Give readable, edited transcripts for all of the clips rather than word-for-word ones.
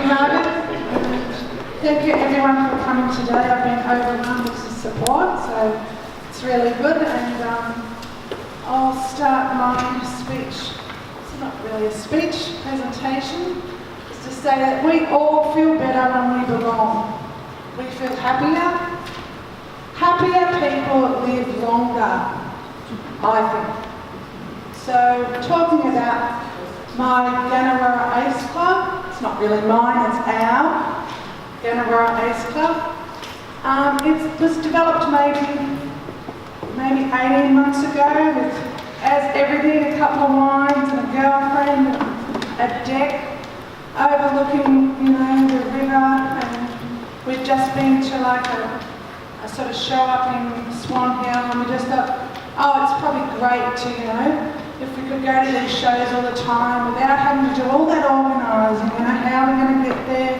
promoted. Thank you everyone for coming today. I've been overwhelmed with the support, so it's really good. And I'll start my speech. It's not really a speech, presentation. It's to say that we all feel better when we belong. We feel happier. Happier people live longer, I think. So, talking about my Gannawarra ACE Club, it's not really mine, it's our Gannawarra ACE Club. It was developed maybe 18 months ago with, as everything, a couple of wines and a girlfriend, a deck overlooking, the river, and we've just been to like a sort of show up in Swan Hill, and we just thought, it's probably great to, if we could go to these shows all the time without having to do all that organising, how we're going to get there,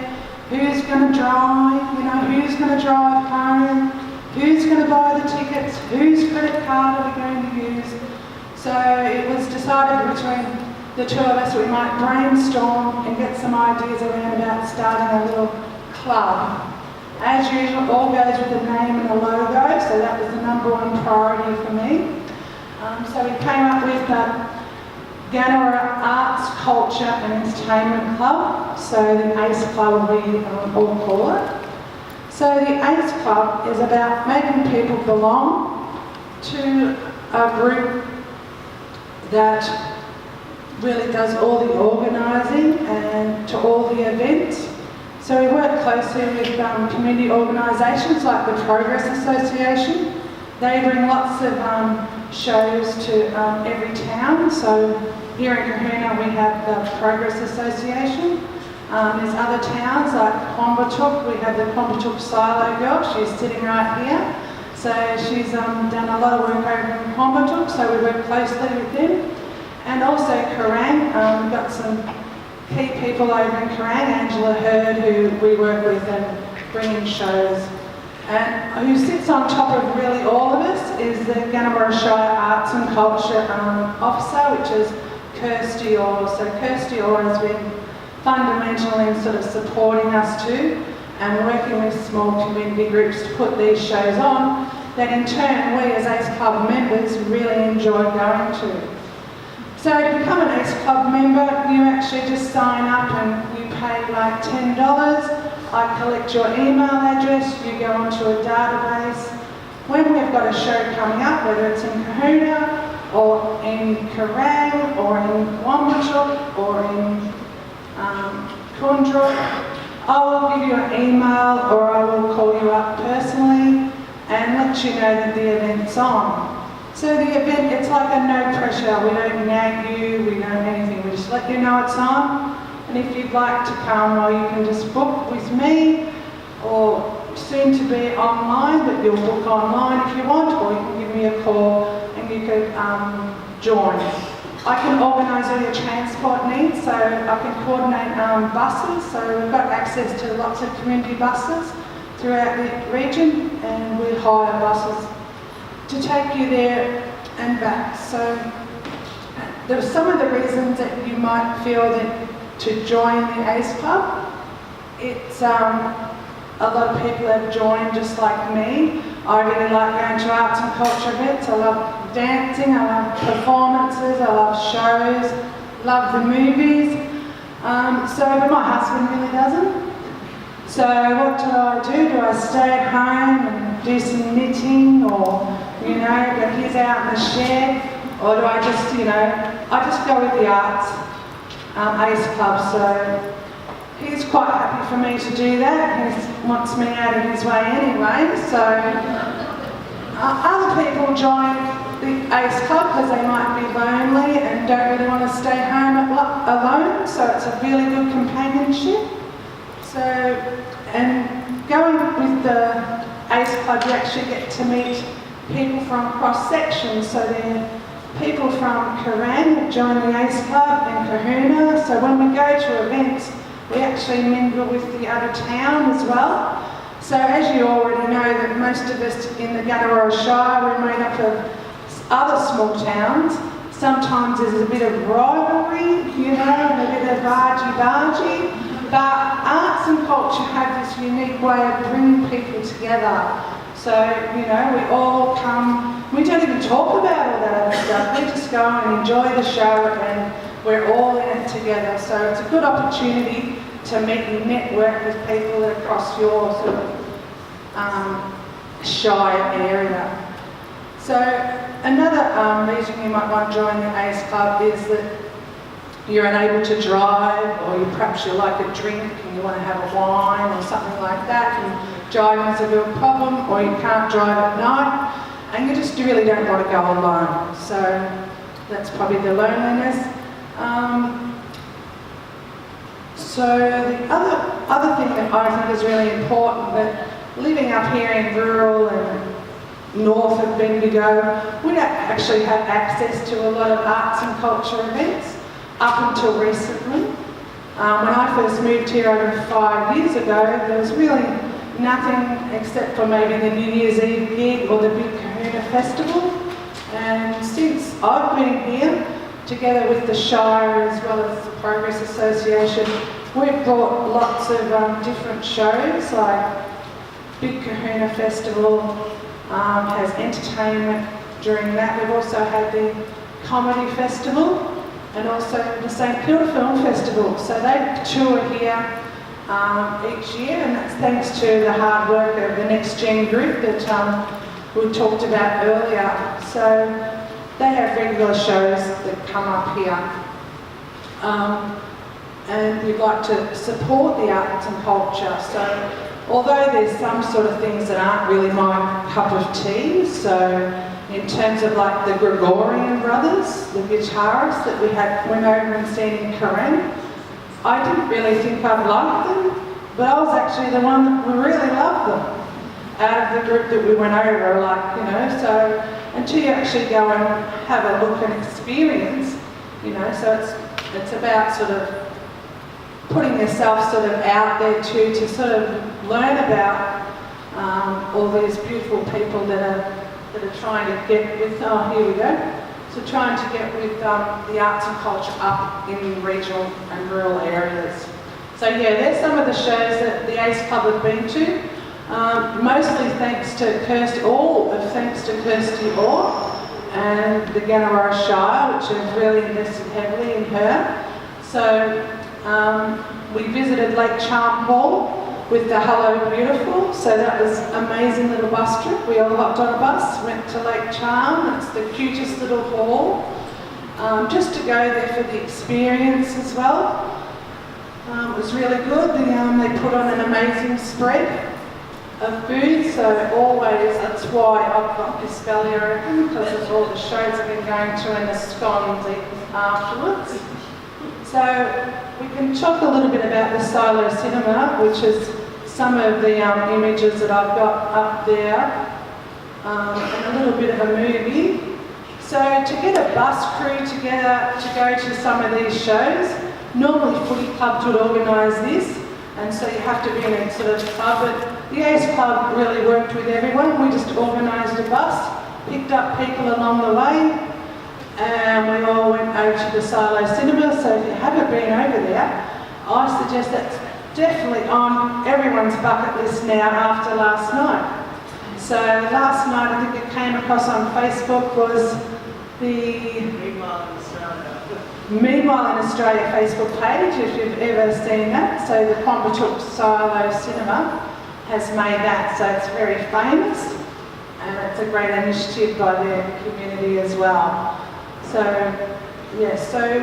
who's going to drive, who's going to drive home, who's going to buy the tickets, whose credit card are we going to use. So it was decided between the two of us that we might brainstorm and get some ideas around about starting a little club. As usual, all goes with the name and the logo, so that was the #1 priority for me. So we came up with the Gannawarra Arts, Culture and Entertainment Club, so the ACE Club we all call it. So the ACE Club is about making people belong to a group that really does all the organising and to all the events. So we work closely with community organisations like the Progress Association. They bring lots of shows to every town. So here in Cohuna we have the Progress Association. There's other towns like Quambatuk. We have the Quambatuk Silo Girl. She's sitting right here. So she's done a lot of work over in Quambatuk, so we work closely with them. And also Kerrang. We've got some key people over in Kerrang, Angela Hurd, who we work with and bring in shows. And who sits on top of really all of us is the Gannawarra Shire Arts and Culture Officer, which is Kirsty Orr. So Kirsty Orr has been fundamental in sort of supporting us too and working with small community groups to put these shows on that in turn we as ACE Club members really enjoy going to. So to become an ACE Club member, you actually just sign up and you pay like $10. I collect your email address, you go onto a database. When we've got a show coming up, whether it's in Cohuna or in Kerrang or in Quambatuk or in Kundra, I will give you an email or I will call you up personally and let you know that the event's on. So the event, it's like a no pressure. We don't nag you, we don't anything. We just let you know it's on. And if you'd like to come, well, you can just book with me, or soon to be online, but you'll book online if you want, or you can give me a call and you could join. I can organise all your transport needs, so I can coordinate buses. So we've got access to lots of community buses throughout the region, and we hire buses to take you there and back. So there are some of the reasons that you might feel that to join the ACE Club. It's a lot of people have joined just like me. I really like going to arts and culture events. I love dancing, I love performances, I love shows, love the movies. But my husband really doesn't. So what do? Do I stay at home and do some knitting, or but he's out in the shed, or do I just, I just go with the arts ACE Club. So he's quite happy for me to do that. He wants me out of his way anyway. So other people join the ACE Club because they might be lonely and don't really want to stay home alone. So it's a really good companionship. So, and going with the ACE Club, you actually get to meet people from cross sections. So they're people from Kerrang that join the ACE Club and Cohuna. So when we go to events, we actually mingle with the other town as well. So as you already know, that most of us in the Gannawarra Shire, we're made up of other small towns. Sometimes there's a bit of rivalry, and a bit of argy-bargy. But arts and culture have this unique way of bringing people together. So, you know, we all come, we don't even talk about all that other stuff. We just go and enjoy the show and we're all in it together. So it's a good opportunity to meet and network with people that are across your sort of Shire area. So another reason you might want to join the ACE Club is that you're unable to drive, or perhaps you like a drink and you want to have a wine or something like that, and driving's a real problem, or you can't drive at night and you just really don't want to go alone. So that's probably the loneliness. So the other thing that I think is really important, that living up here in rural and north of Bendigo, we don't actually have access to a lot of arts and culture events up until recently. When I first moved here over 5 years ago, there was really nothing except for maybe the New Year's Eve gig or the big Cohuna festival. And since I've been here, together with the Shire as well as the Progress Association, we've brought lots of different shows, like Big Cohuna Festival has entertainment during that. We've also had the Comedy Festival and also the St Kilda Film Festival. So they tour here each year, and that's thanks to the hard work of the Next Gen group that we talked about earlier. So they have regular shows that come up here. And we'd like to support the arts and culture. So although there's some sort of things that aren't really my cup of tea, so in terms of like the Gregorian brothers, the guitarists that we went over and seen in Cohuna, I didn't really think I'd like them, but I was actually the one that really loved them out of the group that we went over, like, you know, so until you actually go and have a look and experience, you know, so it's about sort of putting yourself sort of out there too, to sort of learn about all these beautiful people that are trying to get with, oh, here we go. So trying to get with the arts and culture up in regional and rural areas. So yeah, there's some of the shows that the ACE Club have been to. Mostly thanks to Kirsty Orr and the Gannawarra Shire, which have really invested heavily in her. So we visited Lake Charm Hall with the Hello Beautiful, so that was an amazing little bus trip. We all hopped on a bus, went to Lake Charm. It's the cutest little hall, just to go there for the experience as well. It was really good. They put on an amazing spread of food, so always, that's why I've got this belly open, because of all the shows I've been going to and the scones eaten afterwards. So we can talk a little bit about the silo cinema, which is some of the images that I've got up there, and a little bit of a movie. So to get a bus crew together to go to some of these shows, normally footy clubs would organise this, and so you have to be in a sort of club, but the ACE Club really worked with everyone. We just organised a bus, picked up people along the way, and we all went over to the Silo Cinema. So if you haven't been over there, I suggest that's definitely on everyone's bucket list now after last night. So last night, I think it came across on Facebook, was the Meanwhile in Australia Facebook page, if you've ever seen that. So the Quambatook Silo Cinema has made that, so it's very famous, and it's a great initiative by their community as well. So, yeah, so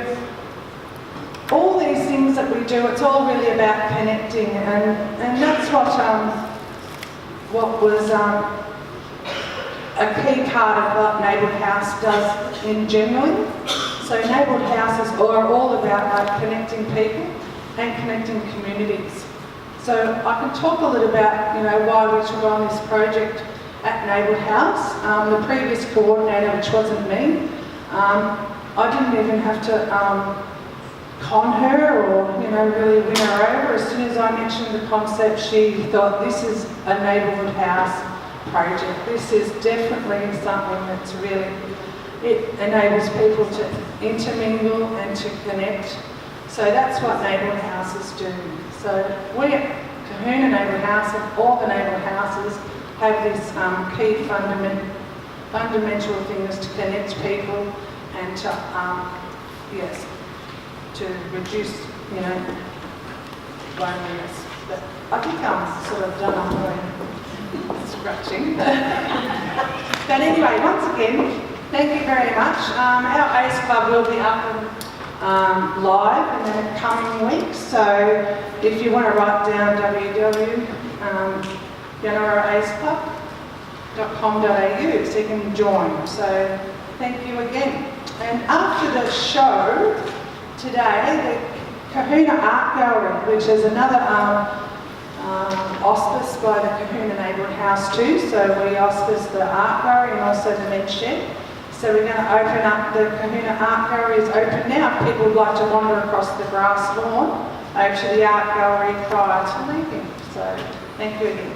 all these things that we do, it's all really about connecting, and that's what was a key part of what Neighbourhood House does in general. So Neighbourhood Houses are all about like connecting people and connecting communities. So I can talk a little about, you know, why we took on this project at Neighbourhood House. The previous coordinator, which wasn't me, I didn't even have to con her or, you know, really win her over. As soon as I mentioned the concept, she thought, this is a Neighbourhood House project. This is definitely something that's really, it enables people to intermingle and to connect. So that's what neighbourhood houses do. So we at Cohuna Neighbourhood House and all the neighbourhood houses have this key fundamental things to connect people and to, to reduce, loneliness. But I think I'm sort of done up scratching. But anyway, once again, thank you very much. Our ACE Club will be up and live in the coming weeks. So if you want to write down www.gannawarraaceclub.com.au so you can join. So thank you again. And after the show today, the Cohuna Art Gallery, which is another auspice by the Cohuna Neighbourhood House too. So we auspice the art gallery and also the men's shed. So we're going to open up, the Cohuna Art Gallery is open now. If people would like to wander across the grass lawn over to the art gallery prior to leaving. So thank you again.